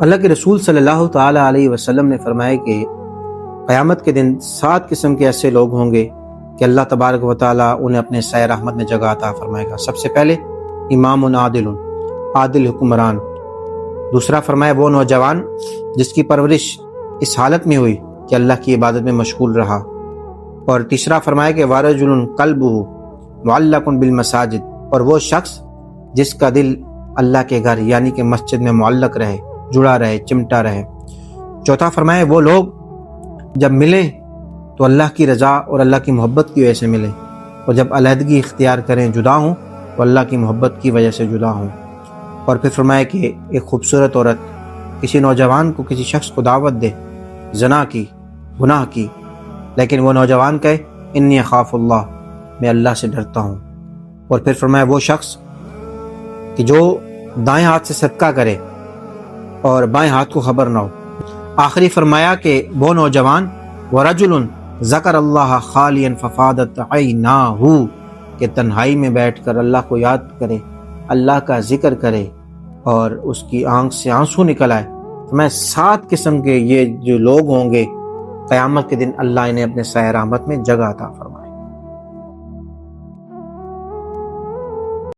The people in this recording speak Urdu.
اللہ کے رسول صلی اللہ تعالیٰ علیہ وسلم نے فرمایا کہ قیامت کے دن 7 قسم کے ایسے لوگ ہوں گے کہ اللہ تبارک و تعالیٰ انہیں اپنے سایہ رحمت میں جگہ عطا فرمائے گا۔ سب سے پہلے امام عادل، عادل حکمران۔ دوسرا فرمایا وہ نوجوان جس کی پرورش اس حالت میں ہوئی کہ اللہ کی عبادت میں مشغول رہا۔ اور تیسرا فرمایا کہ ورجل قلبہ معلق بالمساجد، اور وہ شخص جس کا دل اللہ کے گھر یعنی کہ مسجد میں معلق رہے، جڑا رہے، چمٹا رہے۔ چوتھا فرمایا وہ لوگ جب ملیں تو اللہ کی رضا اور اللہ کی محبت کی وجہ سے ملیں، اور جب علیحدگی اختیار کریں، جدا ہوں، تو اللہ کی محبت کی وجہ سے جدا ہوں۔ اور پھر فرمایا کہ ایک خوبصورت عورت کسی نوجوان کو، کسی شخص کو دعوت دے زنا کی، گناہ کی، لیکن وہ نوجوان کہے انی اخاف اللہ، میں اللہ سے ڈرتا ہوں۔ اور پھر فرمایا وہ شخص کہ جو دائیں ہاتھ سے صدقہ کرے اور بائیں ہاتھ کو خبر نہ ہو۔ آخری فرمایا کہ وہ نوجوان ورجل ذکر اللہ خالیا ففاضت عیناہ، کہ تنہائی میں بیٹھ کر اللہ کو یاد کرے، اللہ کا ذکر کرے اور اس کی آنکھ سے آنسو نکل آئے۔ میں 7 قسم کے یہ جو لوگ ہوں گے قیامت کے دن اللہ انہیں اپنے سایہ رحمت میں جگہ عطا فرمائے۔